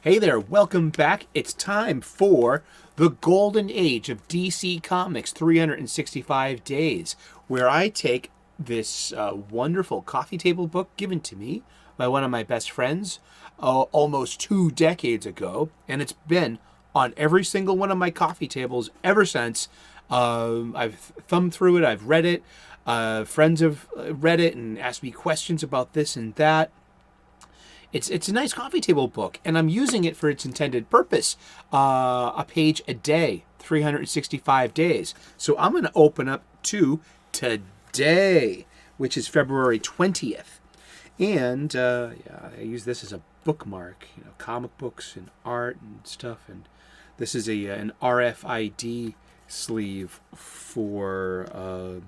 Hey there, welcome back. It's time for the Golden Age of DC Comics 365 Days, where I take this wonderful coffee table book given to me by one of my best friends almost 2 decades ago, and it's been on every single one of my coffee tables ever since. I've thumbed through it, I've read it, friends have read it and asked me questions about this and that. It's a nice coffee table book, and I'm using it for its intended purpose. A page a day, 365 days. So I'm going to open up to today, which is February 20th. And I use this as a bookmark, comic books and art and stuff. And this is an RFID sleeve for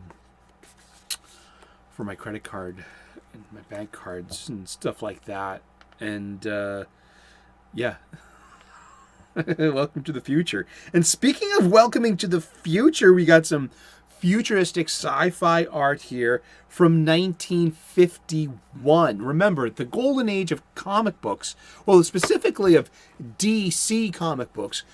my credit card and my bank cards and stuff like that. And welcome to the future. And speaking of welcoming to the future, we got some futuristic sci-fi art here from 1951. Remember, the golden age of comic books, well, specifically of DC comic books,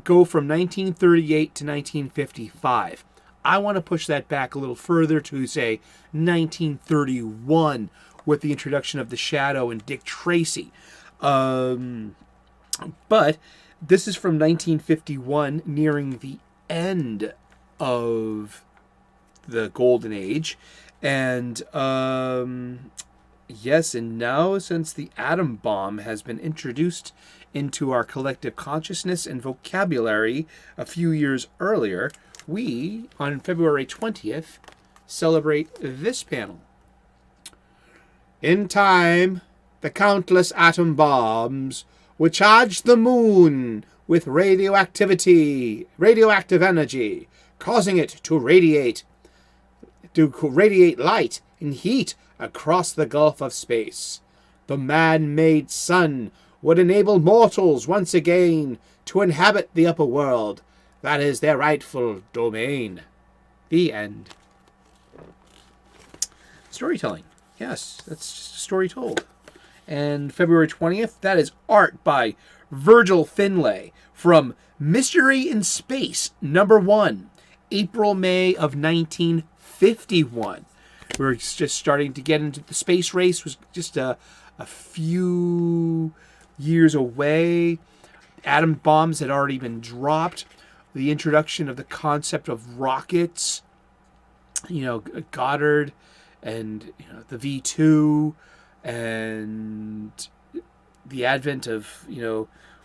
go from 1938 to 1955. I want to push that back a little further to, say, 1931, with the introduction of the Shadow and Dick Tracy. But this is from 1951, nearing the end of the Golden Age. And yes, and now since the atom bomb has been introduced into our collective consciousness and vocabulary a few years earlier, we, on February 20th, celebrate this panel. In time, the countless atom bombs would charge the moon with radioactive energy, causing it to radiate light and heat across the gulf of space. The man-made sun would enable mortals once again to inhabit the upper world. That is their rightful domain. The end. Storytelling. Yes, that's just a story told. And February 20th, that is art by Virgil Finlay from Mystery in Space, #1, April-May of 1951. We're just starting to get into the space race. It was just a few years away. Atom bombs had already been dropped. The introduction of the concept of rockets, Goddard, and the V2, and the advent of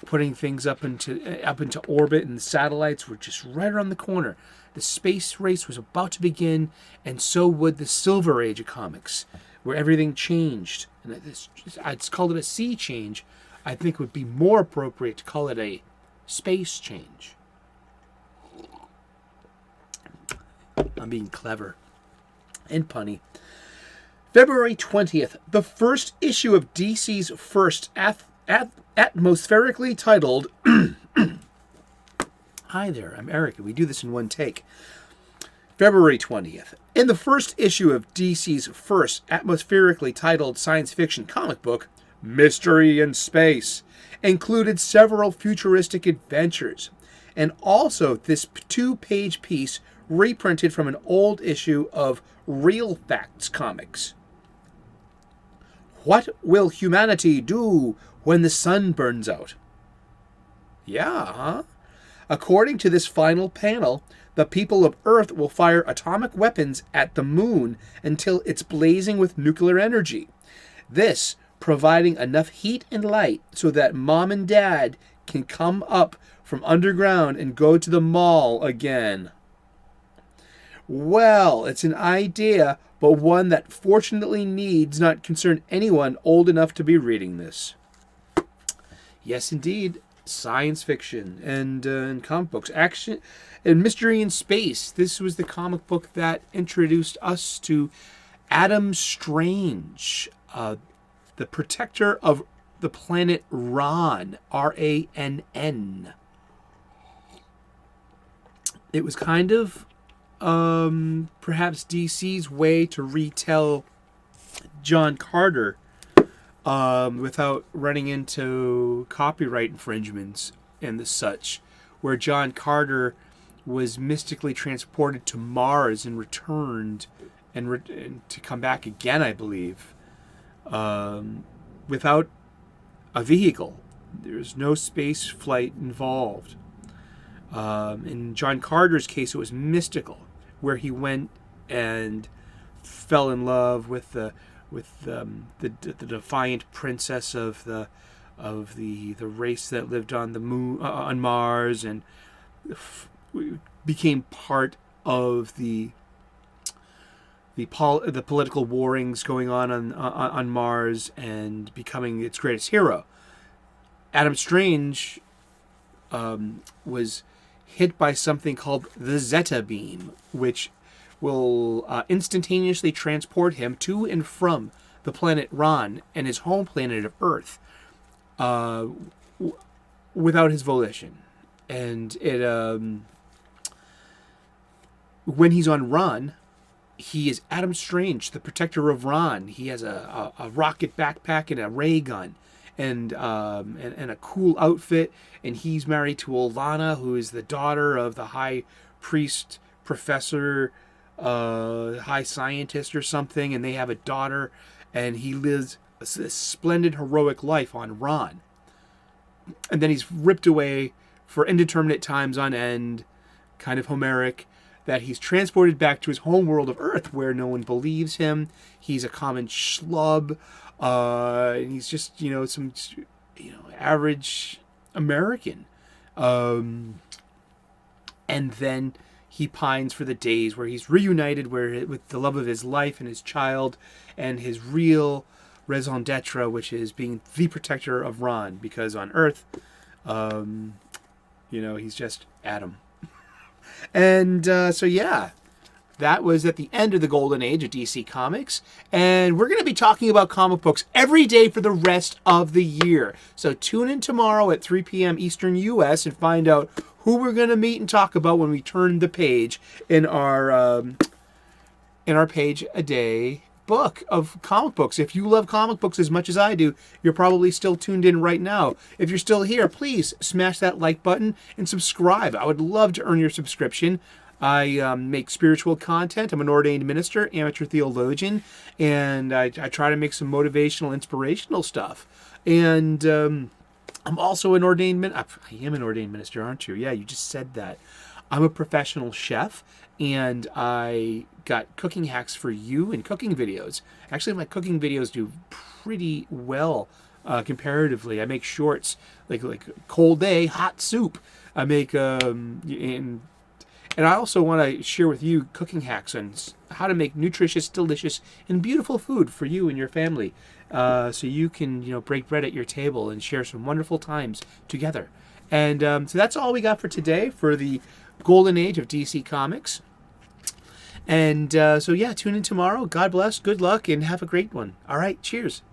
putting things up into orbit, and the satellites were just right around the corner. The space race was about to begin, and so would the Silver Age of comics, where everything changed. And I'd called it a sea change. I think it would be more appropriate to call it a space change. I'm being clever and punny. February 20th, the first issue of DC's first atmospherically titled... Hi there, I'm Eric, and we do this in one take. February 20th. In the first issue of DC's first atmospherically titled science fiction comic book, Mystery in Space included several futuristic adventures, and also this 2-page piece reprinted from an old issue of Real Facts Comics. What will humanity do when the sun burns out? Yeah, huh? According to this final panel, the people of Earth will fire atomic weapons at the moon until it's blazing with nuclear energy. This providing enough heat and light so that mom and dad can come up from underground and go to the mall again. Well, it's an idea, but one that fortunately needs not concern anyone old enough to be reading this. Yes, indeed, science fiction and comic books. Action and Mystery in Space. This was the comic book that introduced us to Adam Strange, the protector of the planet Rann, R-A-N-N. It was kind of perhaps DC's way to retell John Carter without running into copyright infringements and the such, where John Carter was mystically transported to Mars and returned and to come back again, I believe, without a vehicle. There's no space flight involved. In John Carter's case, it was mystical, where he went and fell in love with the defiant princess of the race that lived on the moon, on Mars, and became part of the political warrings going on Mars, and becoming its greatest hero. Adam Strange was hit by something called the Zeta beam, which will instantaneously transport him to and from the planet Ron and his home planet of Earth without his volition. And it when he's on Ron, he is Adam Strange, the protector of Ron. He has a rocket backpack and a ray gun, and a cool outfit. And he's married to Olana, who is the daughter of the high priest, professor, high scientist or something. And they have a daughter, and he lives this splendid, heroic life on Ron. And then he's ripped away for indeterminate times on end, kind of Homeric, that he's transported back to his home world of Earth, where no one believes him. He's a common schlub, and he's just, some, average American. And then he pines for the days where he's reunited with the love of his life and his child, and his real raison d'etre, which is being the protector of Ron, because on Earth, he's just Adam. And that was at the end of the golden age of DC Comics. And we're going to be talking about comic books every day for the rest of the year. So tune in tomorrow at 3 p.m. Eastern U.S. and find out who we're going to meet and talk about when we turn the page in our page a day book of comic books. If you love comic books as much as I do, you're probably still tuned in right now. If you're still here, please smash that like button and subscribe. I would love to earn your subscription. I make spiritual content. I'm an ordained minister, amateur theologian, and I try to make some motivational, inspirational stuff. And I'm also an ordained minister. I am an ordained minister, aren't you? Yeah, you just said that. I'm a professional chef, and I got cooking hacks for you and cooking videos. Actually, my cooking videos do pretty well comparatively. I make shorts like cold day, hot soup. I make and I also want to share with you cooking hacks on how to make nutritious, delicious, and beautiful food for you and your family, so you can break bread at your table and share some wonderful times together. And so that's all we got for today for the golden age of DC Comics. And tune in tomorrow. God bless, good luck, and have a great one. All right, cheers.